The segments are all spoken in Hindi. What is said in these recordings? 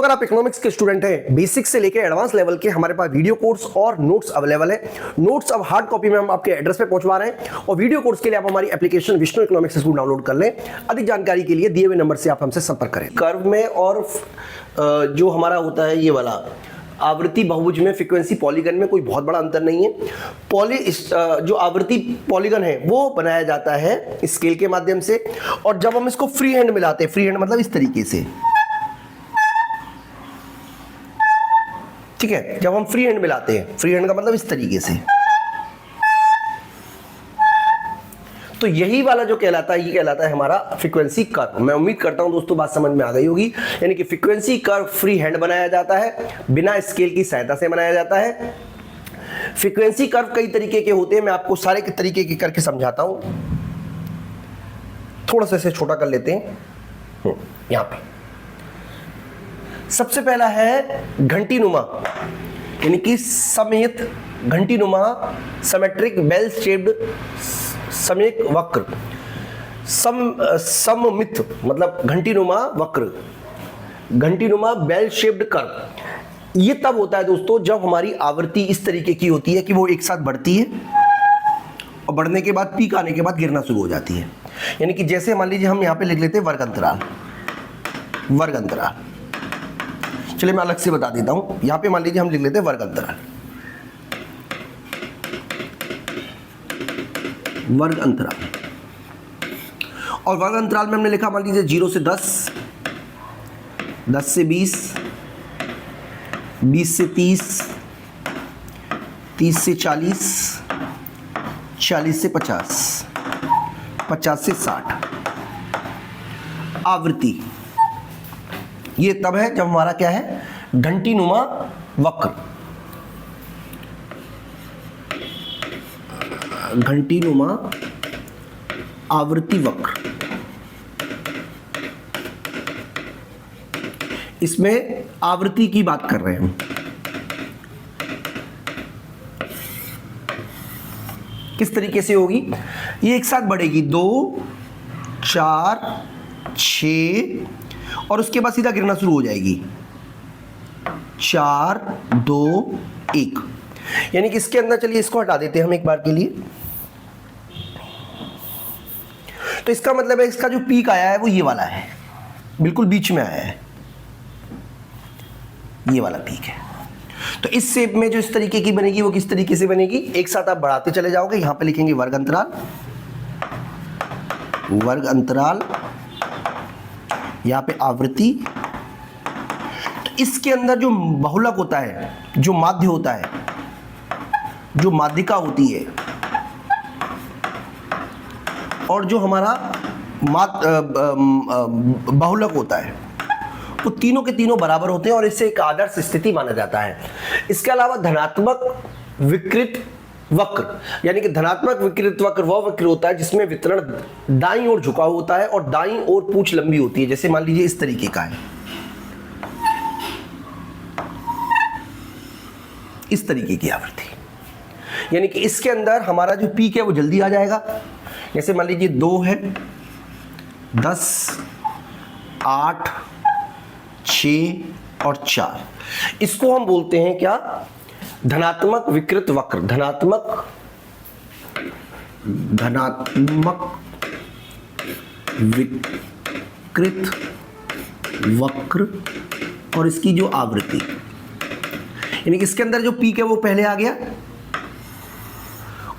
दोस्तों अगर आप इकोनॉमिक्स के स्टूडेंट हैं, बेसिक से लेकर एडवांस लेवल के हमारे पास वीडियो कोर्स और नोट्स अवेलेबल है। नोट्स अब हार्ड कॉपी में हम आपके एड्रेस पे पहुंचवा रहे हैं और वीडियो कोर्स के लिए आप हमारी application Vishnu economics school download कर लें। अधिक जानकारी के लिए दिए हुए नंबर से आप हमसे संपर्क करें। कर्व में और जो हमारा होता है ये वाला आवृत्ति बहुभुज में, फ्रीक्वेंसी पॉलीगन में कोई बहुत बड़ा अंतर नहीं है। जो आवृत्ति पॉलीगन है वो बनाया जाता है स्केल के माध्यम से, और जब हम इसको फ्री हैंड मिलाते हैं, फ्री हैंड मतलब इस तरीके से, ठीक है, जब हम फ्री हैंड मिलाते हैं, फ्री हैंड का मतलब इस तरीके से, तो यही वाला जो कहलाता है ये कहलाता है हमारा फ्रीक्वेंसी कर्व। मैं उम्मीद करता हूं दोस्तों बात समझ में आ गई होगी। यानी कि फ्रीक्वेंसी कर्व फ्री हैंड बनाया जाता है, बिना स्केल की सहायता से बनाया जाता है। फ्रीक्वेंसी कर्व कई तरीके के होते हैं, मैं आपको सारे के तरीके के करके समझाता हूं। थोड़ा सा इसे छोटा कर लेते हैं। यहां पे सबसे पहला है घंटीनुमा, यानी कि समेत घंटीनुमा, सिमेट्रिक बेल शेप्ड समेक वक्र, सममित मतलब घंटीनुमा वक्र, घंटीनुमा बेल शेप्ड कर्व। ये तब होता है दोस्तों जब हमारी आवृत्ति इस तरीके की होती है कि वो एक साथ बढ़ती है और बढ़ने के बाद पीक आने के बाद गिरना शुरू हो जाती है। यानी कि जैसे मान लीजिए हम यहां पे लिख लेते हैं वर्ग अंतराल, वर्ग अंतराल। चलिए मैं अलग से बता देता हूं। यहां पे मान लीजिए हम लिख लेते हैं वर्ग अंतराल, वर्ग अंतराल। और वर्ग अंतराल में हमने लिखा मान लीजिए 0 से 10, 10 से 20, 20 से 30, 30 से 40, 40 से 50, 50 से 60। आवृत्ति ये तब है जब हमारा क्या है, घंटीनुमा वक्र, घंटीनुमा आवृत्ति वक्र। इसमें आवृत्ति की बात कर रहे हैं हम। किस तरीके से होगी ये, एक साथ बढ़ेगी 2, 4, 6 और उसके बाद सीधा गिरना शुरू हो जाएगी 4, 2, 1। यानी कि इसके अंदर, चलिए इसको हटा देते हैं हम एक बार के लिए। तो इसका मतलब है इसका जो पीक आया है वो ये वाला है, बिल्कुल बीच में आया है, ये वाला पीक है। तो इस शेप में जो इस तरीके की बनेगी वो किस तरीके से बनेगी, एक साथ आप बढ़ाते चले जाओगे। यहां पे लिखेंगे वर्ग अंतराल, वर्ग अंतराल, यहां पे आवृत्ति। तो इसके अंदर जो बहुलक होता है, जो माध्य होता है, जो माध्यिका होती है, और जो हमारा बहुलक होता है, वो तीनों के तीनों बराबर होते हैं और इससे एक आदर्श स्थिति माना जाता है। इसके अलावा धनात्मक विकृत वक्र, यानी कि धनात्मक विकृत वक्र वह वक्र होता है जिसमें वितरण दाईं ओर झुका होता है और दाईं ओर पूंछ लंबी होती है। जैसे मान लीजिए इस तरीके का है, इस तरीके की आवृत्ति, यानी कि इसके अंदर हमारा जो पीक है वो जल्दी आ जाएगा। जैसे मान लीजिए 2 है, 10, 8, 6 और 4। इसको हम बोलते हैं क्या, धनात्मक विकृत वक्र, धनात्मक विकृत वक्र। और इसकी जो आवृत्ति, यानी कि इसके अंदर जो पीक है वो पहले आ गया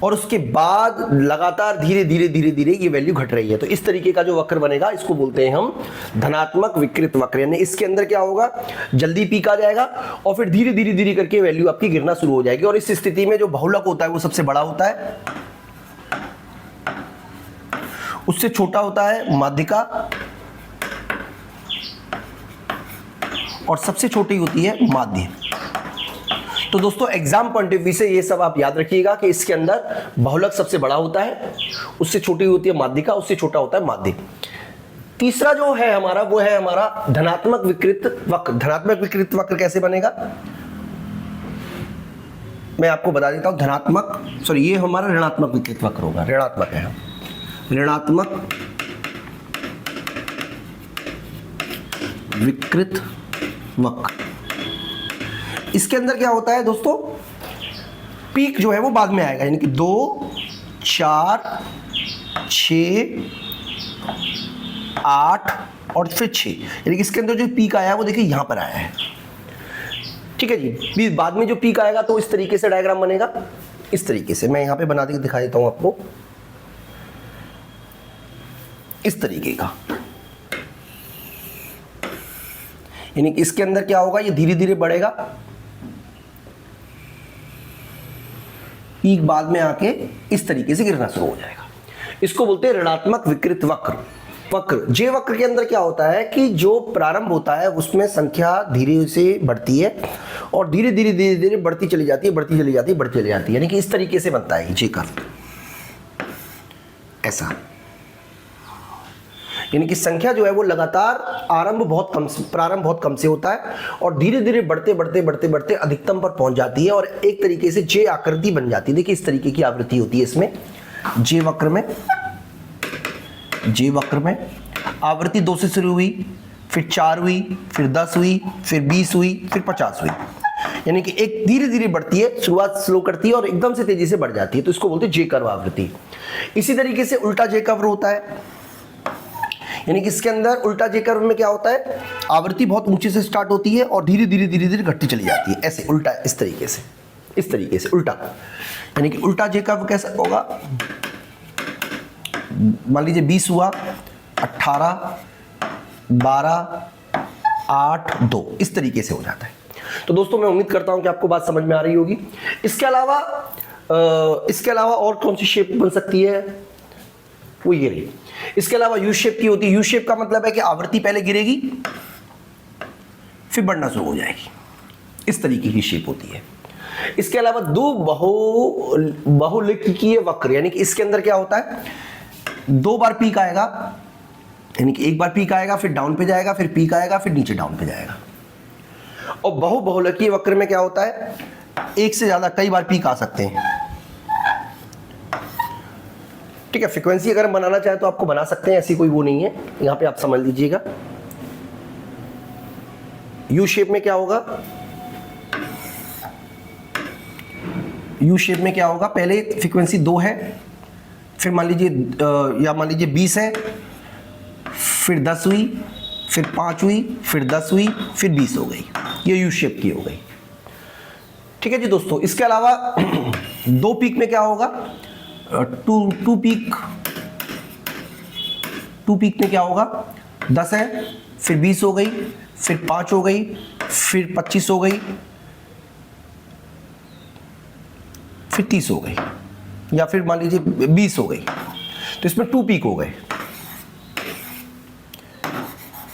और उसके बाद लगातार धीरे धीरे धीरे धीरे ये वैल्यू घट रही है। तो इस तरीके का जो वक्र बनेगा इसको बोलते हैं हम धनात्मक विकृत वक्र। यानी इसके अंदर क्या होगा, जल्दी पीक आ जाएगा और फिर धीरे धीरे धीरे करके वैल्यू आपकी गिरना शुरू हो जाएगी। और इस स्थिति में जो बहुलक होता है वो सबसे बड़ा होता है, उससे छोटा होता है माध्यिका, और सबसे छोटी होती है माध्य। तो दोस्तों एग्जाम पॉइंट ऑफ व्यू से ये सब आप याद रखिएगा कि इसके अंदर बहुलक सबसे बड़ा होता है, उससे छोटी होती है माध्यिका, उससे छोटा होता है माध्य। तीसरा जो है हमारा वो है हमारा धनात्मक विकृत वक्र। धनात्मक विकृत वक्र कैसे बनेगा मैं आपको बता देता हूं। धनात्मक, सॉरी ये हमारा ऋणात्मक विकृत वक्र होगा, ऋणात्मक है, ऋणात्मक विकृत वक्र। इसके अंदर क्या होता है दोस्तों, पीक जो है वो बाद में आएगा, यानी कि 2, 4, 6, 8 और फिर 6, यानी कि इसके अंदर जो पीक आया है वो देखिए यहां पर आया है। ठीक है जी, बाद में जो पीक आएगा तो इस तरीके से डायग्राम बनेगा, इस तरीके से। मैं यहां पे बना के दिखा देता हूं आपको, इस तरीके का। यानी कि इसके अंदर क्या होगा, ये धीरे धीरे बढ़ेगा, पीक बाद में आके इस तरीके से गिरना शुरू हो जाएगा। इसको बोलते हैं ऋणात्मक विकृत वक्र। जे वक्र के अंदर क्या होता है कि जो प्रारंभ होता है उसमें संख्या धीरे से बढ़ती है और धीरे धीरे बढ़ती चली जाती है, बढ़ती चली जाती है, यानी कि इस तरीके से बनता है जे कर्व, ऐसा। यानी कि संख्या जो है वो लगातार प्रारंभ बहुत कम से होता है और धीरे धीरे बढ़ते अधिकतम पर पहुंच जाती है और एक तरीके से जे आकृति बन जाती है। देखिए इस तरीके की आवृत्ति होती है इसमें, जे वक्र में आवृत्ति 2 से शुरू हुई, फिर 4 हुई, फिर 10 हुई, फिर 20 हुई, फिर 50 हुई। यानी कि एक धीरे धीरे बढ़ती है, शुरुआत स्लो करती है और एकदम से तेजी से बढ़ जाती है, तो इसको बोलते हैं जे कर्व आवृत्ति। इसी तरीके से उल्टा जे कर्व होता है, यानी कि इसके अंदर उल्टा जे कर्व में क्या होता है, आवृत्ति बहुत ऊंचे से स्टार्ट होती है और धीरे धीरे घटती चली जाती है, ऐसे उल्टा, इस तरीके से उल्टा। यानी कि उल्टा जे कर्व कैसा होगा, मान लीजिए 20 हुआ, 18, 12, 8, 2, इस तरीके से हो जाता है। तो दोस्तों मैं उम्मीद करता हूं कि आपको बात समझ में आ रही होगी। इसके अलावा और कौन सी शेप बन सकती है, वो ये रही। इसके अलावा यू शेप की होती है। यू शेप का मतलब है कि आवृत्ति पहले गिरेगी फिर बढ़ना शुरू हो जाएगी, इस तरीके की शेप होती है। इसके अलावा दो बहुलिकीय वक्र, यानी कि इसके अंदर क्या होता है, 2 बार पीक आएगा, यानी कि एक बार पीक आएगा फिर डाउन पे जाएगा, फिर पीक आएगा फिर नीचे डाउन पे जाएगा। और बहुलिकीय वक्र में क्या होता है, एक से ज्यादा कई बार पीक आ सकते हैं। ठीक है, फ्रीक्वेंसी अगर हम बनाना चाहे तो आपको बना सकते हैं, ऐसी कोई वो नहीं है, यहां पे आप समझ लीजिएगा। यू शेप में क्या होगा, यू शेप में क्या होगा, पहले फ्रीक्वेंसी 2 है, फिर मान लीजिए 20 है, फिर 10 हुई, फिर 5 हुई, फिर 10 हुई, फिर 20 हो गई, ये यू शेप की हो गई। ठीक है जी दोस्तों, इसके अलावा 2 पीक में क्या होगा, टू पीक में क्या होगा, 10 है, फिर 20 हो गई, फिर 5 हो गई, फिर 25 हो गई, फिर 30 हो गई, या फिर मान लीजिए 20 हो गई। तो इसमें 2 पीक हो गए,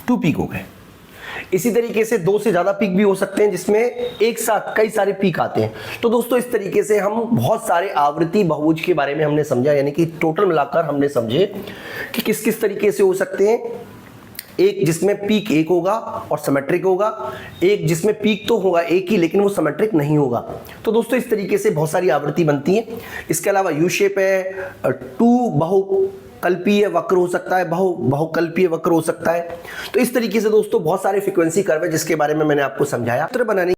2 पीक हो गए। इसी तरीके से 2 से ज्यादा पीक भी हो सकते हैं, जिसमें एक साथ कई सारे पीक आते हैं। तो दोस्तों इस तरीके से हम बहुत सारे आवृत्ति बहुभुज के बारे में हमने समझा, यानी कि टोटल मिलाकर हमने समझे कि किस किस तरीके से हो सकते हैं। एक जिसमें पीक एक होगा और सिमेट्रिक होगा, एक जिसमें पीक तो होगा एक ही लेकिन वो सिमेट्रिक नहीं होगा। तो दोस्तों इस तरीके से बहुत सारी आवृत्ति बनती है। इसके अलावा यू शेप है, 2 बहुकल्पीय वक्र हो सकता है, बहुकल्पीय वक्र हो सकता है। तो इस तरीके से दोस्तों बहुत सारे फ्रीक्वेंसी कर्व है जिसके बारे में मैंने आपको समझाया। चित्र बनाने